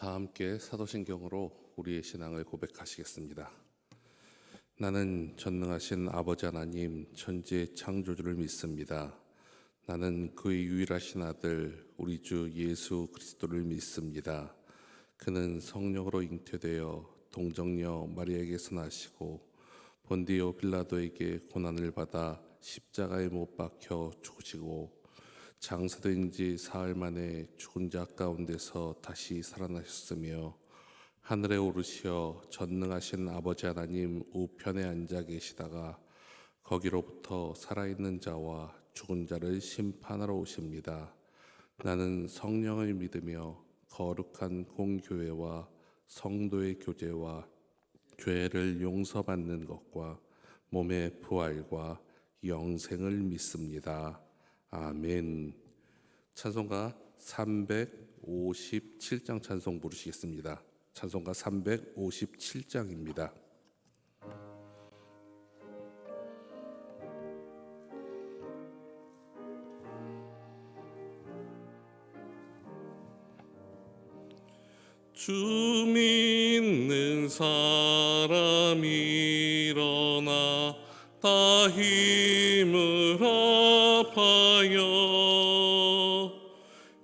다 함께 사도신경으로 우리의 신앙을 고백하시겠습니다. 나는 전능하신 아버지 하나님 천지의 창조주를 믿습니다. 나는 그의 유일하신 아들 우리 주 예수 그리스도를 믿습니다. 그는 성령으로 잉태되어 동정녀 마리아에게서 나시고 본디오 빌라도에게 고난을 받아 십자가에 못 박혀 죽으시고 장사된 지 사흘 만에 죽은 자 가운데서 다시 살아나셨으며 하늘에 오르시어 전능하신 아버지 하나님 우편에 앉아 계시다가 거기로부터 살아있는 자와 죽은 자를 심판하러 오십니다. 나는 성령을 믿으며 거룩한 공교회와 성도의 교제와 죄를 용서받는 것과 몸의 부활과 영생을 믿습니다. 아멘. 찬송가 357장 찬송 부르시겠습니다. 찬송가 357장입니다. 주 믿는 사람 일어나 다 힘을 합하여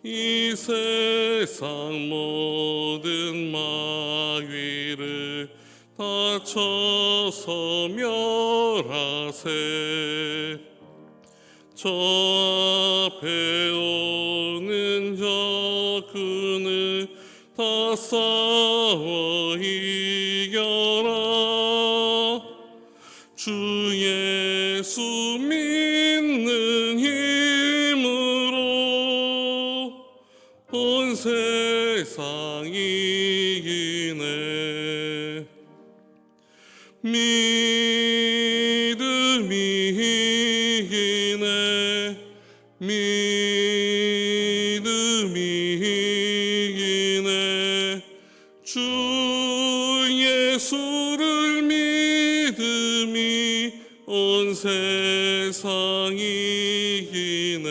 이 세상 모든 마귀를 다 쳐서 멸하세. 저 앞에 오는 적군을 다 싸워 이겨라. 주 예수 믿는 힘으로 온 세상 이기네. 믿음이 이기네. 믿음이 이기네. 주 예수를 믿음이 온 세상 이기네.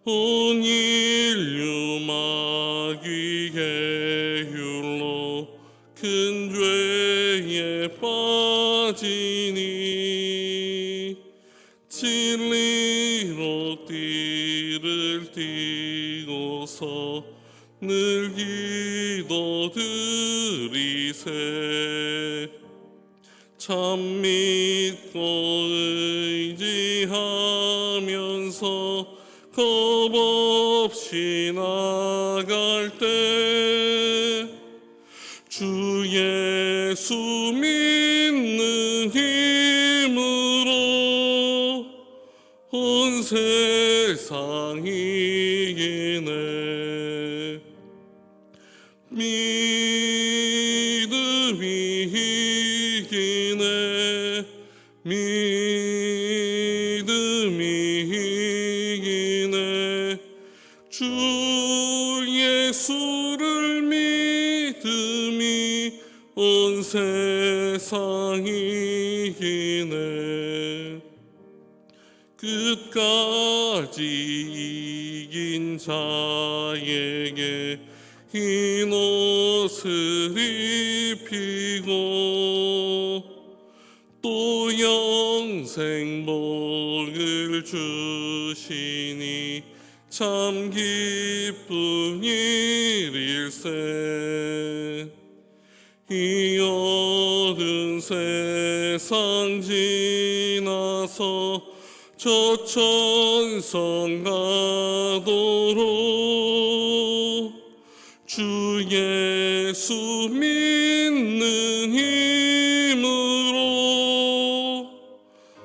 온 인류 마귀의 율로 큰 죄에 빠지니 진리로 띠를 띠고서 늘 기도드리세. 참 믿고 의지하면서 겁없이 나갈 때 주 예수 믿는 힘으로 온 세상 이기네. 믿음이 이기네. 믿음이 이기네. 주 예수를 믿음이 온 세상 이기네. 끝까지 이긴 자에게 흰 옷을 입히고 또 영생 복을 주시니 참 기쁜 일일세. 이 어두운 세상 지나서 저 천성 가도록 주 예수 믿는 힘으로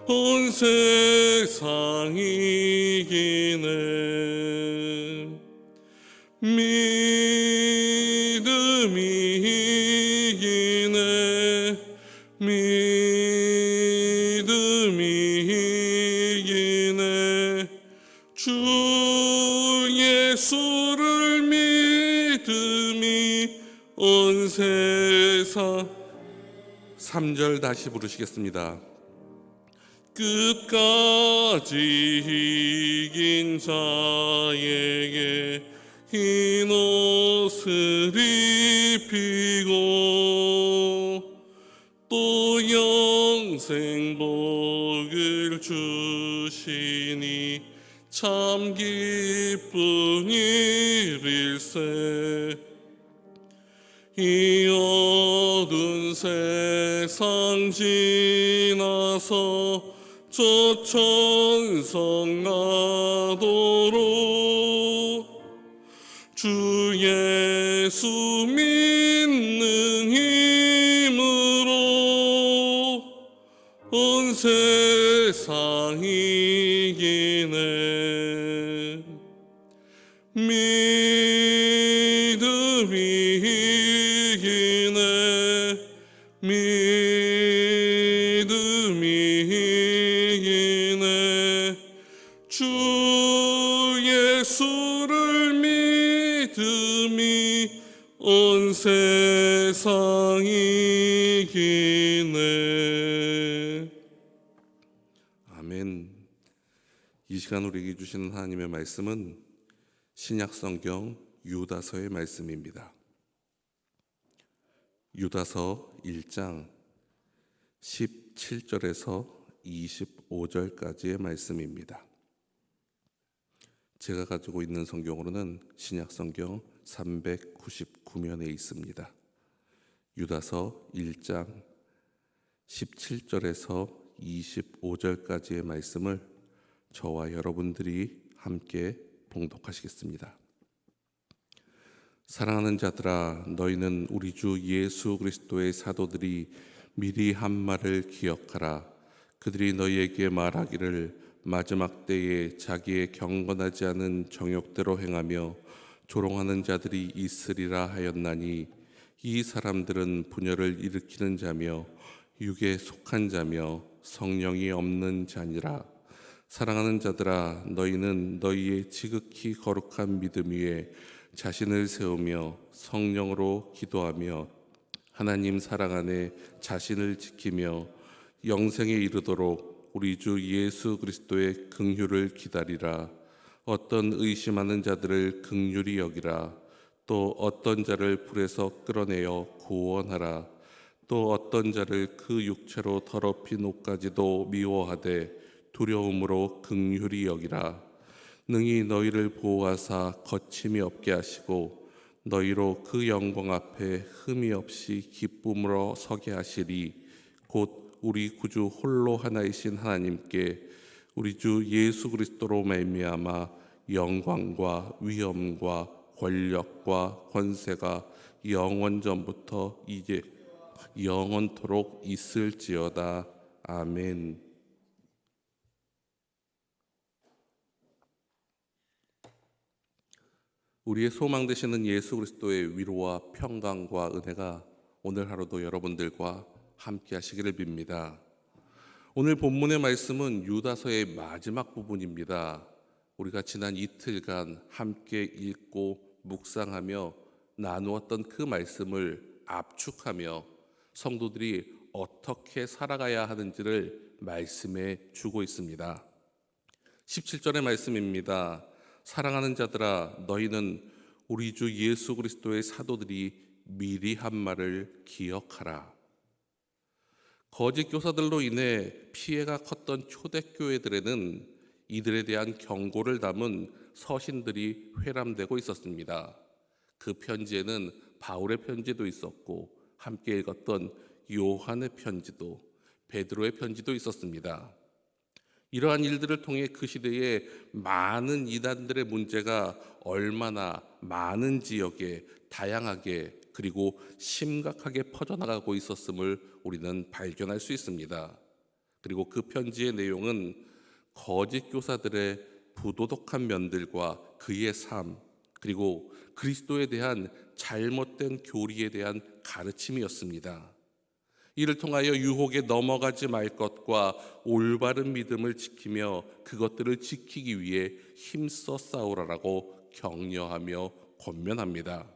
온 세상 이기네. 믿음이 이기네. 믿음이 이기네. 주 예수를 믿음이 온 세상. 3절 다시 부르시겠습니다. 끝까지 이긴 자에게 흰 옷을 입히고 또 영생 복을 주시니 참 기쁜 일일세. 이 어두운 세상 지나서 저 천성 가도록 주 예수 믿는 힘으로 온 세상 이기네. 믿음이 이기네. 믿음이 이기네. 주 예수를 믿음이 온 세상 이기네. 아멘. 이 시간 우리에게 주시는 하나님의 말씀은 신약성경 유다서의 말씀입니다. 유다서 1장 17절에서 25절까지의 말씀입니다. 제가 가지고 있는 성경으로는 신약성경 399면에 있습니다. 유다서 1장 17절에서 25절까지의 말씀을 저와 여러분들이 함께 봉독하시겠습니다. 사랑하는 자들아, 너희는 우리 주 예수 그리스도의 사도들이 미리 한 말을 기억하라. 그들이 너희에게 말하기를 마지막 때에 자기의 경건하지 않은 정욕대로 행하며 조롱하는 자들이 있으리라 하였나니, 이 사람들은 분열을 일으키는 자며 육에 속한 자며 성령이 없는 자니라. 사랑하는 자들아, 너희는 너희의 지극히 거룩한 믿음 위에 자신을 세우며 성령으로 기도하며 하나님 사랑 안에 자신을 지키며 영생에 이르도록 우리 주 예수 그리스도의 긍휼을 기다리라. 어떤 의심하는 자들을 긍휼히 여기라. 또 어떤 자를 불에서 끌어내어 구원하라. 또 어떤 자를 그 육체로 더럽힌 옷까지도 미워하되 두려움으로 긍휼히 여기라. 능히 너희를 보호하사 거침이 없게 하시고 너희로 그 영광 앞에 흠이 없이 기쁨으로 서게 하시리. 곧 우리 구주 홀로 하나이신 하나님께 우리 주 예수 그리스도로 말미암아 영광과 위엄과 권력과 권세가 영원 전부터 이제 영원토록 있을지어다. 아멘. 우리의 소망 되시는 예수 그리스도의 위로와 평강과 은혜가 오늘 하루도 여러분들과 함께 하시기를 빕니다. 오늘 본문의 말씀은 유다서의 마지막 부분입니다. 우리가 지난 이틀간 함께 읽고 묵상하며 나누었던 그 말씀을 압축하며 성도들이 어떻게 살아가야 하는지를 말씀해 주고 있습니다. 17절의 말씀입니다. 사랑하는 자들아, 너희는 우리 주 예수 그리스도의 사도들이 미리 한 말을 기억하라. 거짓 교사들로 인해 피해가 컸던 초대교회들에는 이들에 대한 경고를 담은 서신들이 회람되고 있었습니다. 그 편지에는 바울의 편지도 있었고 함께 읽었던 요한의 편지도, 베드로의 편지도 있었습니다. 이러한 일들을 통해 그 시대에 많은 이단들의 문제가 얼마나 많은 지역에 다양하게 그리고 심각하게 퍼져나가고 있었음을 우리는 발견할 수 있습니다. 그리고 그 편지의 내용은 거짓 교사들의 부도덕한 면들과 그의 삶, 그리고 그리스도에 대한 잘못된 교리에 대한 가르침이었습니다. 이를 통하여 유혹에 넘어가지 말 것과 올바른 믿음을 지키며 그것들을 지키기 위해 힘써 싸우라라고 격려하며 권면합니다.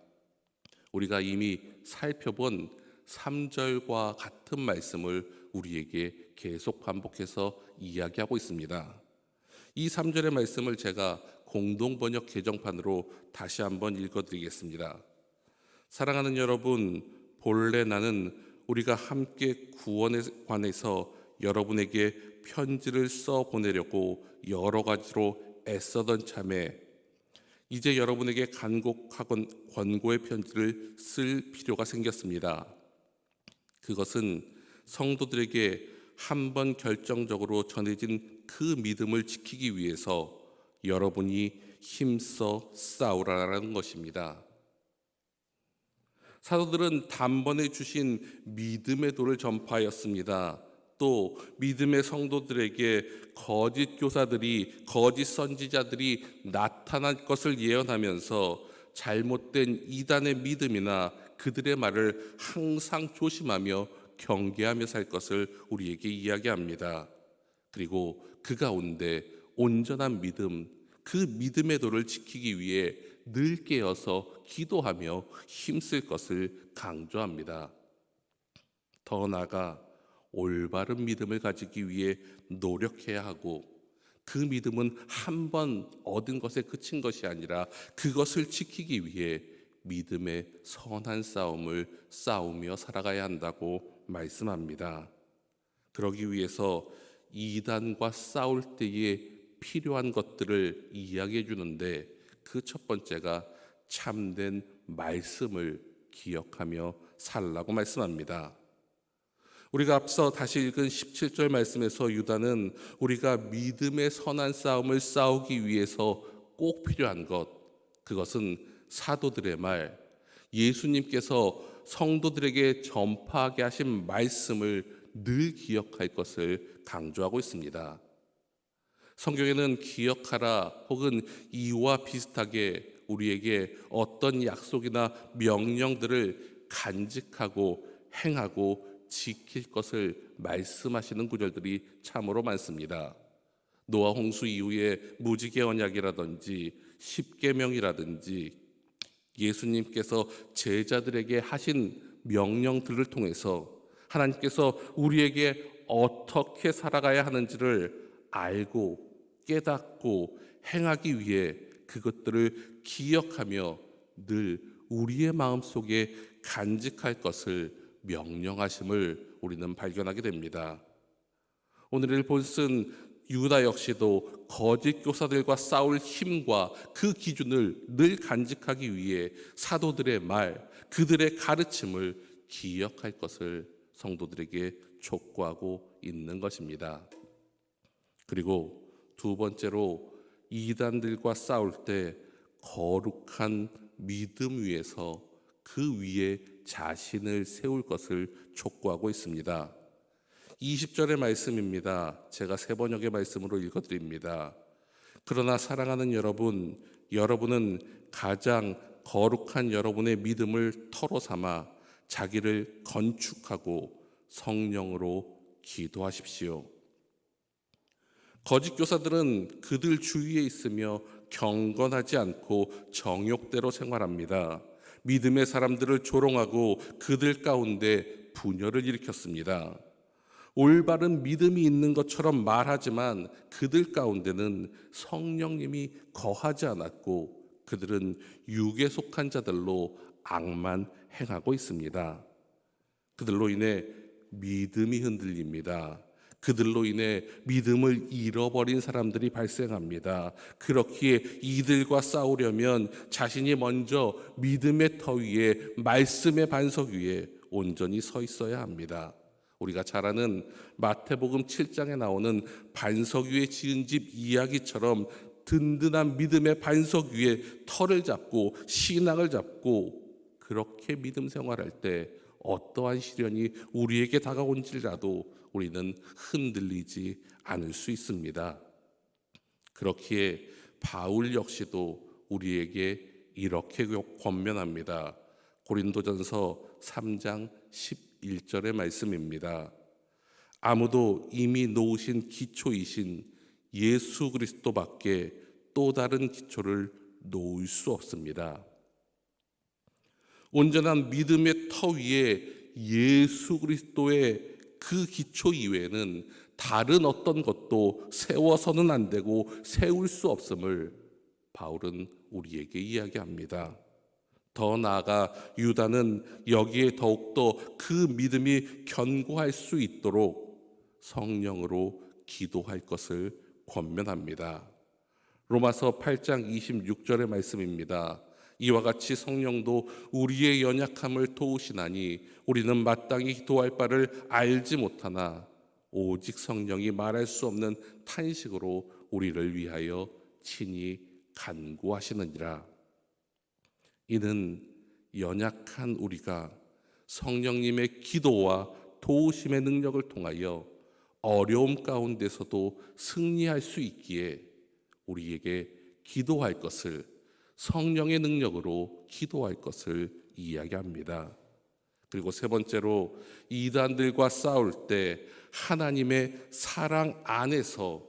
우리가 이미 살펴본 3절과 같은 말씀을 우리에게 계속 반복해서 이야기하고 있습니다. 이 3절의 말씀을 제가 공동번역 개정판으로 다시 한번 읽어드리겠습니다. 사랑하는 여러분, 본래 나는 우리가 함께 구원에 관해서 여러분에게 편지를 써 보내려고 여러 가지로 애써던 참에 이제 여러분에게 간곡하건 권고의 편지를 쓸 필요가 생겼습니다. 그것은 성도들에게 한번 결정적으로 전해진 그 믿음을 지키기 위해서 여러분이 힘써 싸우라는 것입니다. 사도들은 단번에 주신 믿음의 도를 전파하였습니다. 또 믿음의 성도들에게 거짓 교사들이, 거짓 선지자들이 나타날 것을 예언하면서 잘못된 이단의 믿음이나 그들의 말을 항상 조심하며 경계하며 살 것을 우리에게 이야기합니다. 그리고 그 가운데 온전한 믿음, 그 믿음의 도를 지키기 위해 늘 깨어서 기도하며 힘쓸 것을 강조합니다. 더 나아가 올바른 믿음을 가지기 위해 노력해야 하고, 그 믿음은 한 번 얻은 것에 그친 것이 아니라 그것을 지키기 위해 믿음의 선한 싸움을 싸우며 살아가야 한다고 말씀합니다. 그러기 위해서 이단과 싸울 때에 필요한 것들을 이야기해 주는데, 그 첫 번째가 참된 말씀을 기억하며 살라고 말씀합니다. 우리가 앞서 다시 읽은 17절 말씀에서 유다는 우리가 믿음의 선한 싸움을 싸우기 위해서 꼭 필요한 것, 그것은 사도들의 말, 예수님께서 성도들에게 전파하게 하신 말씀을 늘 기억할 것을 강조하고 있습니다. 성경에는 기억하라 혹은 이와 비슷하게 우리에게 어떤 약속이나 명령들을 간직하고 행하고 지킬 것을 말씀하시는 구절들이 참으로 많습니다. 노아 홍수 이후에 무지개 언약이라든지 십계명이라든지 예수님께서 제자들에게 하신 명령들을 통해서 하나님께서 우리에게 어떻게 살아가야 하는지를 알고 깨닫고 행하기 위해 그것들을 기억하며 늘 우리의 마음속에 간직할 것을 명령하심을 우리는 발견하게 됩니다. 오늘의 본쓴 유다 역시도 거짓 교사들과 싸울 힘과 그 기준을 늘 간직하기 위해 사도들의 말, 그들의 가르침을 기억할 것을 성도들에게 촉구하고 있는 것입니다. 그리고 두 번째로 이단들과 싸울 때 거룩한 믿음 위에서 그 위에 자신을 세울 것을 촉구하고 있습니다. 20절의 말씀입니다. 제가 세번역의 말씀으로 읽어드립니다. 그러나 사랑하는 여러분, 여러분은 가장 거룩한 여러분의 믿음을 터로 삼아 자기를 건축하고 성령으로 기도하십시오. 거짓 교사들은 그들 주위에 있으며 경건하지 않고 정욕대로 생활합니다. 믿음의 사람들을 조롱하고 그들 가운데 분열을 일으켰습니다. 올바른 믿음이 있는 것처럼 말하지만 그들 가운데는 성령님이 거하지 않았고 그들은 육에 속한 자들로 악만 행하고 있습니다. 그들로 인해 믿음이 흔들립니다. 그들로 인해 믿음을 잃어버린 사람들이 발생합니다. 그렇기에 이들과 싸우려면 자신이 먼저 믿음의 터 위에, 말씀의 반석 위에 온전히 서 있어야 합니다. 우리가 잘 아는 마태복음 7장에 나오는 반석 위에 지은 집 이야기처럼 든든한 믿음의 반석 위에 터를 잡고 신앙을 잡고 그렇게 믿음 생활할 때 어떠한 시련이 우리에게 다가온지라도 우리는 흔들리지 않을 수 있습니다. 그렇기에 바울 역시도 우리에게 이렇게 권면합니다. 고린도전서 3장 11절의 말씀입니다. 아무도 이미 놓으신 기초이신 예수 그리스도밖에 또 다른 기초를 놓을 수 없습니다. 온전한 믿음의 터 위에 예수 그리스도의 그 기초 이외에는 다른 어떤 것도 세워서는 안 되고 세울 수 없음을 바울은 우리에게 이야기합니다. 더 나아가 유다는 여기에 더욱더 그 믿음이 견고할 수 있도록 성령으로 기도할 것을 권면합니다. 로마서 8장 26절의 말씀입니다. 이와 같이 성령도 우리의 연약함을 도우시나니 우리는 마땅히 기도할 바를 알지 못하나 오직 성령이 말할 수 없는 탄식으로 우리를 위하여 친히 간구하시느니라. 이는 연약한 우리가 성령님의 기도와 도우심의 능력을 통하여 어려움 가운데서도 승리할 수 있기에 우리에게 기도할 것을, 성령의 능력으로 기도할 것을 이야기합니다. 그리고 세 번째로 이단들과 싸울 때 하나님의 사랑 안에서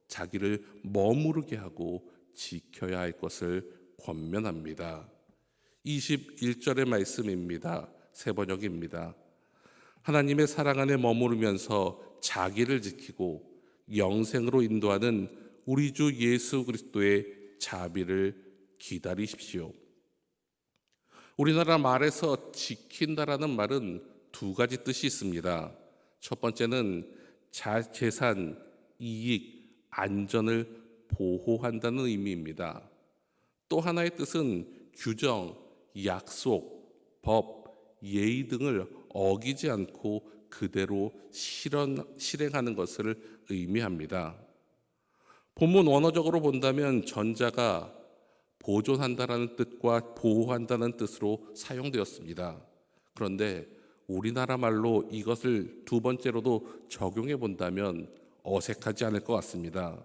자기를 머무르게 하고 지켜야 할 것을 권면합니다. 21절의 말씀입니다. 새 번역입니다. 하나님의 사랑 안에 머무르면서 자기를 지키고 영생으로 인도하는 우리 주 예수 그리스도의 자비를 기다리십시오. 우리나라 말에서 지킨다라는 말은 두 가지 뜻이 있습니다. 첫 번째는 재산, 이익, 안전을 보호한다는 의미입니다. 또 하나의 뜻은 규정, 약속, 법, 예의 등을 어기지 않고 그대로 실행하는 것을 의미합니다. 본문 원어적으로 본다면 전자가 보존한다라는 뜻과 보호한다는 뜻으로 사용되었습니다. 그런데 우리나라 말로 이것을 두 번째로도 적용해 본다면 어색하지 않을 것 같습니다.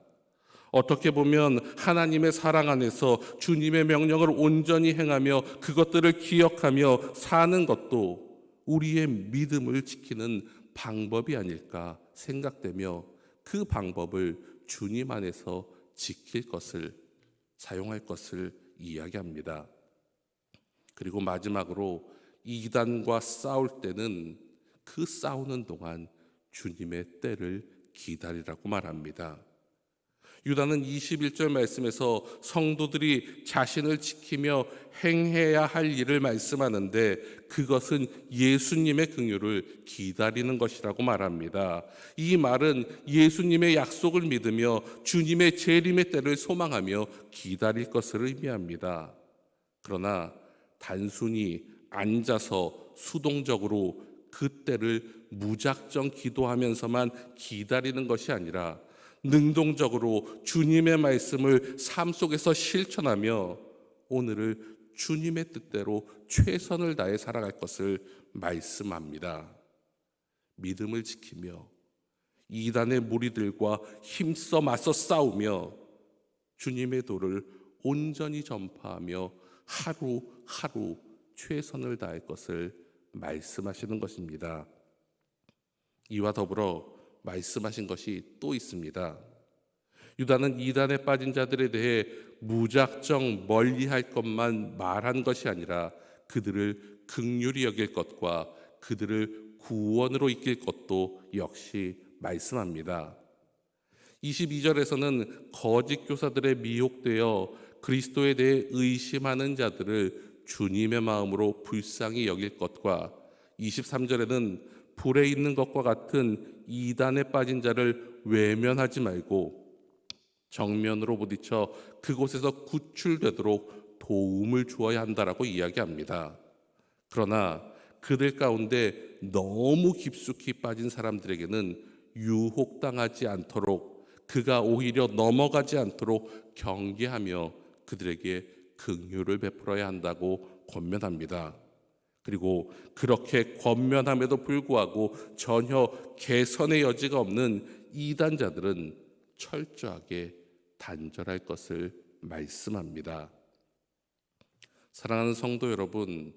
어떻게 보면 하나님의 사랑 안에서 주님의 명령을 온전히 행하며 그것들을 기억하며 사는 것도 우리의 믿음을 지키는 방법이 아닐까 생각되며 그 방법을 주님 안에서 지킬 것을, 사용할 것을 이야기합니다. 그리고 마지막으로 이단과 싸울 때는 그 싸우는 동안 주님의 때를 기다리라고 말합니다. 유다는 21절 말씀에서 성도들이 자신을 지키며 행해야 할 일을 말씀하는데 그것은 예수님의 긍휼을 기다리는 것이라고 말합니다. 이 말은 예수님의 약속을 믿으며 주님의 재림의 때를 소망하며 기다릴 것을 의미합니다. 그러나 단순히 앉아서 수동적으로 그 때를 무작정 기도하면서만 기다리는 것이 아니라 능동적으로 주님의 말씀을 삶 속에서 실천하며 오늘을 주님의 뜻대로 최선을 다해 살아갈 것을 말씀합니다. 믿음을 지키며 이단의 무리들과 힘써 맞서 싸우며 주님의 도를 온전히 전파하며 하루하루 최선을 다할 것을 말씀하시는 것입니다. 이와 더불어 말씀하신 것이 또 있습니다. 유다는 이단에 빠진 자들에 대해 무작정 멀리할 것만 말한 것이 아니라 그들을 긍휼히 여길 것과 그들을 구원으로 이끌 것도 역시 말씀합니다. 22절에서는 거짓 교사들에 미혹되어 그리스도에 대해 의심하는 자들을 주님의 마음으로 불쌍히 여길 것과 23절에는 불에 있는 것과 같은 이단에 빠진 자를 외면하지 말고 정면으로 부딪혀 그곳에서 구출되도록 도움을 주어야 한다라고 이야기합니다. 그러나 그들 가운데 너무 깊숙이 빠진 사람들에게는 유혹당하지 않도록, 그가 오히려 넘어가지 않도록 경계하며 그들에게 긍휼을 베풀어야 한다고 권면합니다. 그리고 그렇게 권면함에도 불구하고 전혀 개선의 여지가 없는 이단자들은 철저하게 단절할 것을 말씀합니다. 사랑하는 성도 여러분,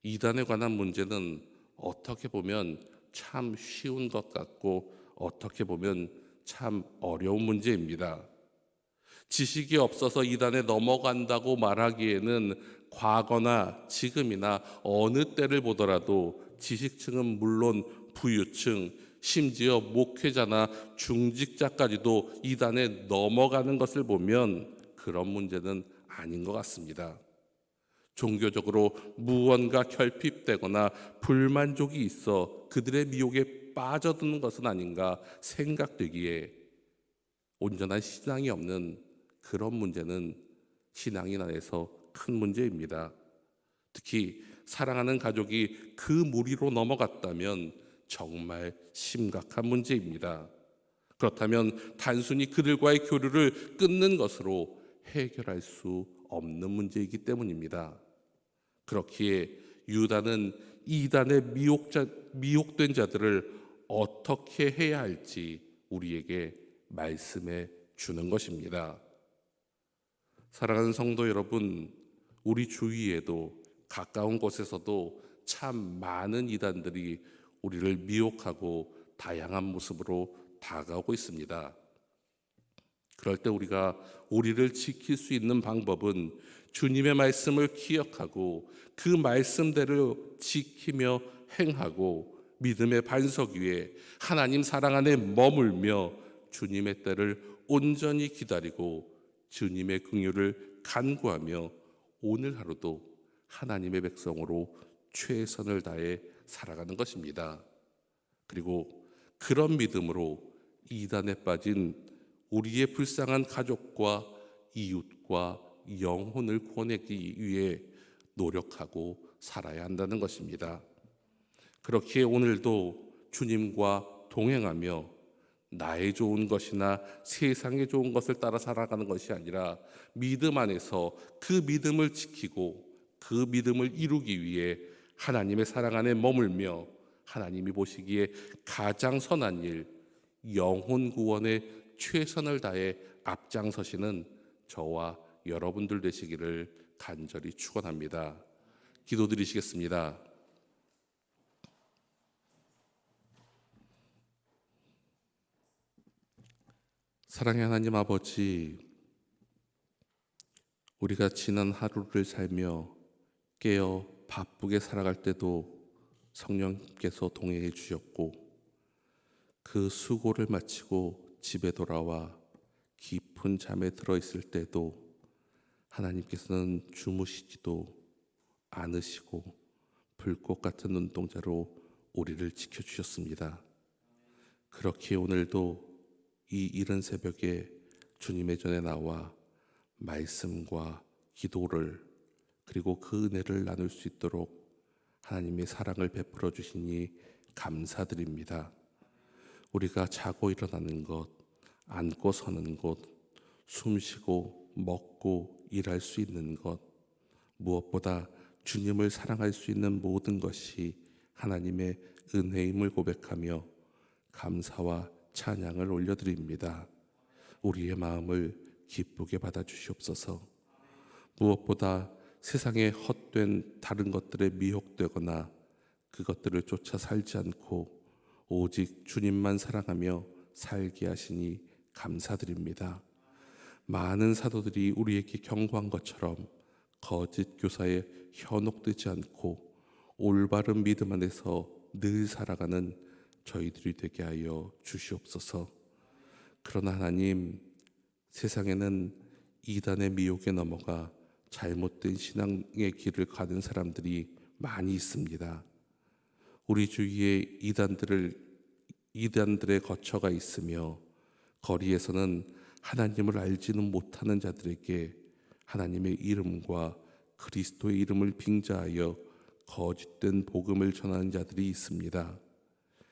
이단에 관한 문제는 어떻게 보면 참 쉬운 것 같고 어떻게 보면 참 어려운 문제입니다. 지식이 없어서 이단에 넘어간다고 말하기에는 과거나 지금이나 어느 때를 보더라도 지식층은 물론 부유층, 심지어 목회자나 중직자까지도 이단에 넘어가는 것을 보면 그런 문제는 아닌 것 같습니다. 종교적으로 무언가 결핍되거나 불만족이 있어 그들의 미혹에 빠져드는 것은 아닌가 생각되기에 온전한 신앙이 없는 그런 문제는 신앙인 안에서 큰 문제입니다. 특히 사랑하는 가족이 그 무리로 넘어갔다면 정말 심각한 문제입니다. 그렇다면 단순히 그들과의 교류를 끊는 것으로 해결할 수 없는 문제이기 때문입니다. 그렇기에 유다는 이단의 미혹된 자들을 어떻게 해야 할지 우리에게 말씀해 주는 것입니다. 사랑하는 성도 여러분, 우리 주위에도 가까운 곳에서도 참 많은 이단들이 우리를 미혹하고 다양한 모습으로 다가오고 있습니다. 그럴 때 우리가 우리를 지킬 수 있는 방법은 주님의 말씀을 기억하고 그 말씀대로 지키며 행하고 믿음의 반석 위에 하나님 사랑 안에 머물며 주님의 때를 온전히 기다리고 주님의 긍휼을 간구하며 오늘 하루도 하나님의 백성으로 최선을 다해 살아가는 것입니다. 그리고 그런 믿음으로 이단에 빠진 우리의 불쌍한 가족과 이웃과 영혼을 구원하기 위해 노력하고 살아야 한다는 것입니다. 그렇기에 오늘도 주님과 동행하며 나의 좋은 것이나 세상의 좋은 것을 따라 살아가는 것이 아니라 믿음 안에서 그 믿음을 지키고 그 믿음을 이루기 위해 하나님의 사랑 안에 머물며 하나님이 보시기에 가장 선한 일, 영혼 구원에 최선을 다해 앞장서시는 저와 여러분들 되시기를 간절히 축원합니다. 기도드리시겠습니다. 사랑의 하나님 아버지, 우리가 지난 하루를 살며 깨어 바쁘게 살아갈 때도 성령께서 동행해 주셨고 그 수고를 마치고 집에 돌아와 깊은 잠에 들어 있을 때도 하나님께서는 주무시지도 않으시고 불꽃 같은 눈동자로 우리를 지켜주셨습니다. 그렇기에 오늘도 이 이른 새벽에 주님의 전에 나와 말씀과 기도를 그리고 그 은혜를 나눌 수 있도록 하나님의 사랑을 베풀어 주시니 감사드립니다. 우리가 자고 일어나는 것, 앉고 서는 것, 숨쉬고 먹고 일할 수 있는 것, 무엇보다 주님을 사랑할 수 있는 모든 것이 하나님의 은혜임을 고백하며 감사와 찬양을 올려드립니다. 우리의 마음을 기쁘게 받아주시옵소서. 무엇보다 세상에 헛된 다른 것들에 미혹되거나 그것들을 쫓아 살지 않고 오직 주님만 사랑하며 살게 하시니 감사드립니다. 많은 사도들이 우리에게 경고한 것처럼 거짓 교사에 현혹되지 않고 올바른 믿음 안에서 늘 살아가는 저희들이 되게 하여 주시옵소서. 그러나 하나님, 세상에는 이단의 미혹에 넘어가 잘못된 신앙의 길을 가는 사람들이 많이 있습니다. 우리 주위에 이단들의 거처가 있으며 거리에서는 하나님을 알지는 못하는 자들에게 하나님의 이름과 그리스도의 이름을 빙자하여 거짓된 복음을 전하는 자들이 있습니다.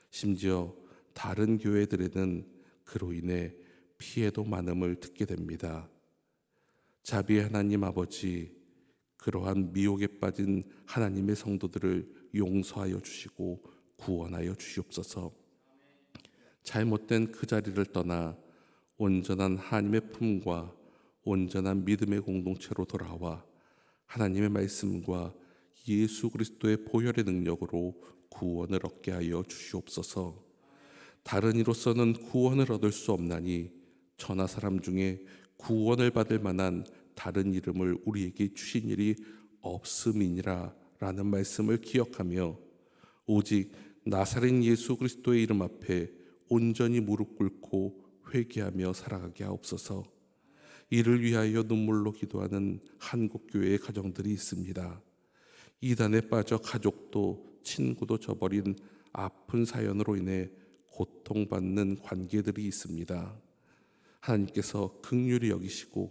심지어 다른 교회들에는 그로 인해 피해도 많음을 듣게 됩니다. 자비의 하나님 아버지, 그러한 미혹에 빠진 하나님의 성도들을 용서하여 주시고 구원하여 주시옵소서. 잘못된 그 자리를 떠나 온전한 하나님의 품과 온전한 믿음의 공동체로 돌아와 하나님의 말씀과 예수 그리스도의 보혈의 능력으로 구원을 얻게 하여 주시옵소서. 다른 이로서는 구원을 얻을 수 없나니 천하 사람 중에 구원을 받을 만한 다른 이름을 우리에게 주신 일이 없음이니라 라는 말씀을 기억하며 오직 나사렛 예수 그리스도의 이름 앞에 온전히 무릎 꿇고 회개하며 살아가게 하옵소서. 이를 위하여 눈물로 기도하는 한국교회의 가정들이 있습니다. 이단에 빠져 가족도 친구도 저버린 아픈 사연으로 인해 고통받는 관계들이 있습니다. 하나님께서 긍휼히 여기시고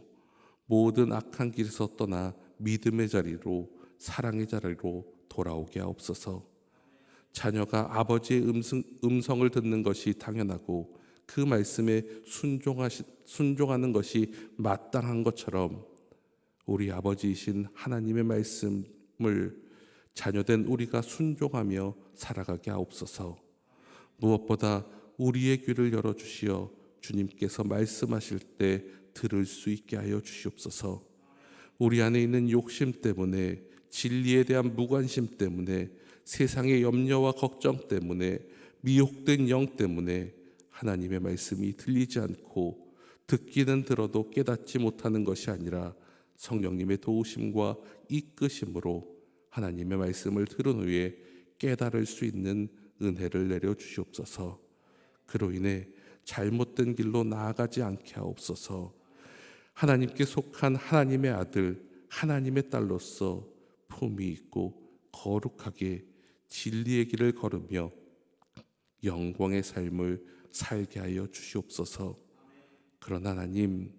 모든 악한 길에서 떠나 믿음의 자리로, 사랑의 자리로 돌아오게 하옵소서. 자녀가 아버지의 음성을 듣는 것이 당연하고 그 말씀에 순종하는 것이 마땅한 것처럼 우리 아버지이신 하나님의 말씀을 자녀된 우리가 순종하며 살아가게 하옵소서. 무엇보다 우리의 귀를 열어주시어 주님께서 말씀하실 때 들을 수 있게 하여 주시옵소서. 우리 안에 있는 욕심 때문에, 진리에 대한 무관심 때문에, 세상의 염려와 걱정 때문에, 미혹된 영 때문에 하나님의 말씀이 들리지 않고 듣기는 들어도 깨닫지 못하는 것이 아니라 성령님의 도우심과 이끄심으로 하나님의 말씀을 들은 후에 깨달을 수 있는 은혜를 내려 주시옵소서. 그로 인해 잘못된 길로 나아가지 않게 하옵소서. 하나님께 속한 하나님의 아들, 하나님의 딸로서 품위 있고 거룩하게 진리의 길을 걸으며 영광의 삶을 살게 하여 주시옵소서. 그러나 하나님,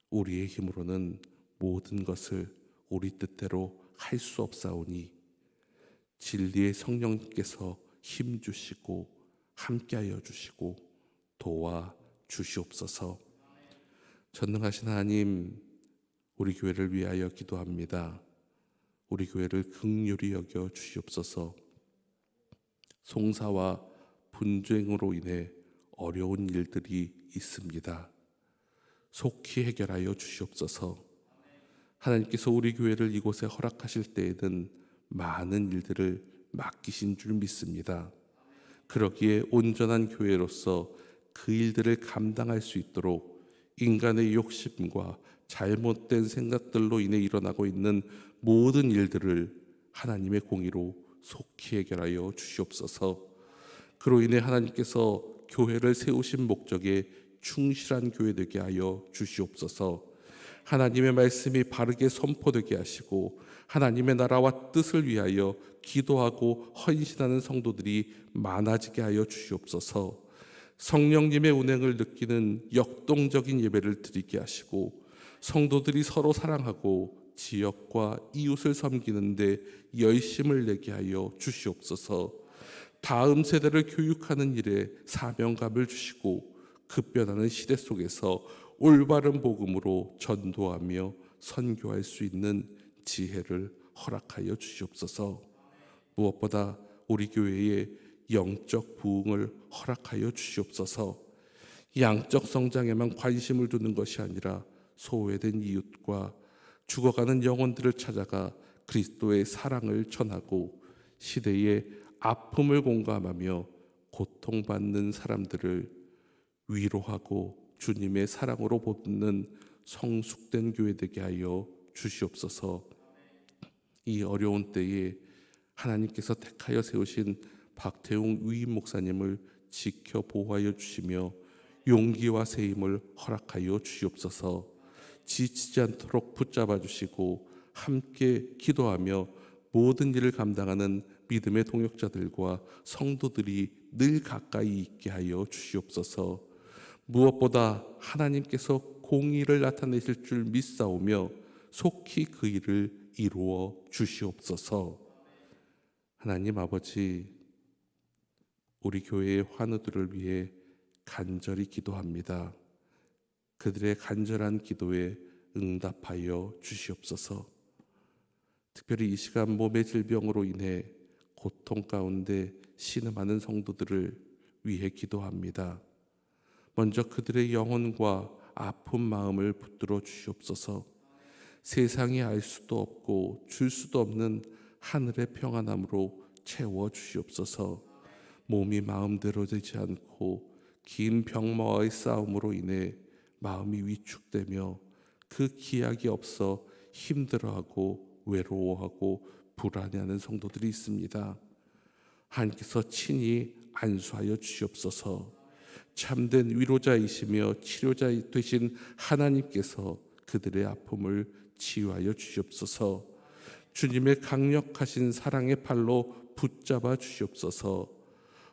우리의 힘으로는 모든 것을 우리 뜻대로 할 수 없사오니 진리의 성령님께서 힘 주시고 함께하여 주시고 도와 주시옵소서. 전능하신 하나님, 우리 교회를 위하여 기도합니다. 우리 교회를 긍휼히 여겨 주시옵소서. 송사와 분쟁으로 인해 어려운 일들이 있습니다. 속히 해결하여 주시옵소서. 하나님께서 우리 교회를 이곳에 허락하실 때에는 많은 일들을 맡기신 줄 믿습니다. 그러기에 온전한 교회로서 그 일들을 감당할 수 있도록 인간의 욕심과 잘못된 생각들로 인해 일어나고 있는 모든 일들을 하나님의 공의로 속히 해결하여 주시옵소서. 그로 인해 하나님께서 교회를 세우신 목적에 충실한 교회 되게 하여 주시옵소서. 하나님의 말씀이 바르게 선포되게 하시고 하나님의 나라와 뜻을 위하여 기도하고 헌신하는 성도들이 많아지게 하여 주시옵소서. 성령님의 운행을 느끼는 역동적인 예배를 드리게 하시고 성도들이 서로 사랑하고 지역과 이웃을 섬기는데 열심을 내게 하여 주시옵소서. 다음 세대를 교육하는 일에 사명감을 주시고 급변하는 시대 속에서 올바른 복음으로 전도하며 선교할 수 있는 지혜를 허락하여 주시옵소서. 무엇보다 우리 교회의 영적 부흥을 허락하여 주시옵소서. 양적 성장에만 관심을 두는 것이 아니라 소외된 이웃과 죽어가는 영혼들을 찾아가 그리스도의 사랑을 전하고 시대의 아픔을 공감하며 고통받는 사람들을 위로하고 주님의 사랑으로 돕는 성숙된 교회 되게 하여 주시옵소서. 이 어려운 때에 하나님께서 택하여 세우신 박태웅 위임 목사님을 지켜 보호하여 주시며 용기와 새 힘을 허락하여 주시옵소서. 지치지 않도록 붙잡아 주시고 함께 기도하며 모든 일을 감당하는 믿음의 동역자들과 성도들이 늘 가까이 있게 하여 주시옵소서. 무엇보다 하나님께서 공의를 나타내실 줄 믿사오며 속히 그 일을 이루어 주시옵소서. 하나님 아버지, 우리 교회의 환우들을 위해 간절히 기도합니다. 그들의 간절한 기도에 응답하여 주시옵소서. 특별히 이 시간 몸의 질병으로 인해 고통 가운데 신음하는 성도들을 위해 기도합니다. 먼저 그들의 영혼과 아픈 마음을 붙들어 주시옵소서. 세상이 알 수도 없고 줄 수도 없는 하늘의 평안함으로 채워 주시옵소서. 몸이 마음대로 되지 않고 긴 병마와의 싸움으로 인해 마음이 위축되며 그 기약이 없어 힘들어하고 외로워하고 불안해하는 성도들이 있습니다. 하나님께서 친히 안수하여 주시옵소서. 참된 위로자이시며 치료자 되신 하나님께서 그들의 아픔을 치유하여 주시옵소서. 주님의 강력하신 사랑의 팔로 붙잡아 주시옵소서.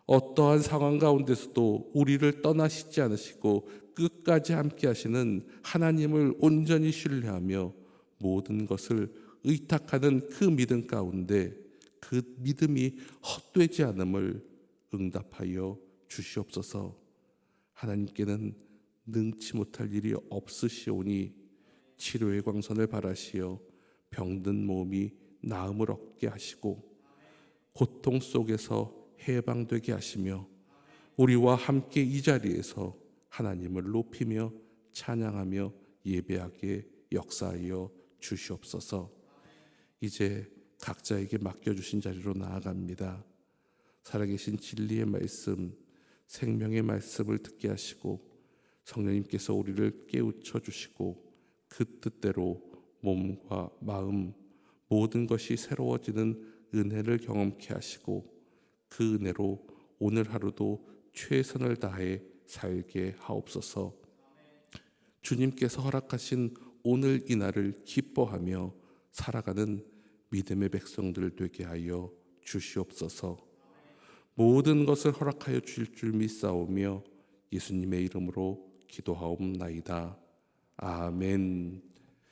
어떠한 상황 가운데서도 우리를 떠나시지 않으시고 끝까지 함께 하시는 하나님을 온전히 신뢰하며 모든 것을 의탁하는 그 믿음 가운데 그 믿음이 헛되지 않음을 응답하여 주시옵소서. 하나님께는 능치 못할 일이 없으시오니 치료의 광선을 바라시어 병든 몸이 나음을 얻게 하시고 고통 속에서 해방되게 하시며 우리와 함께 이 자리에서 하나님을 높이며 찬양하며 예배하게 역사하여 주시옵소서. 이제 각자에게 맡겨주신 자리로 나아갑니다. 살아계신 진리의 말씀, 생명의 말씀을 듣게 하시고 성령님께서 우리를 깨우쳐 주시고 그 뜻대로 몸과 마음 모든 것이 새로워지는 은혜를 경험케 하시고 그 은혜로 오늘 하루도 최선을 다해 살게 하옵소서. 주님께서 허락하신 오늘 이날을 기뻐하며 살아가는 믿음의 백성들 되게 하여 주시옵소서. 모든 것을 허락하여 주실 줄 믿사오며 예수님의 이름으로 기도하옵나이다. 아멘.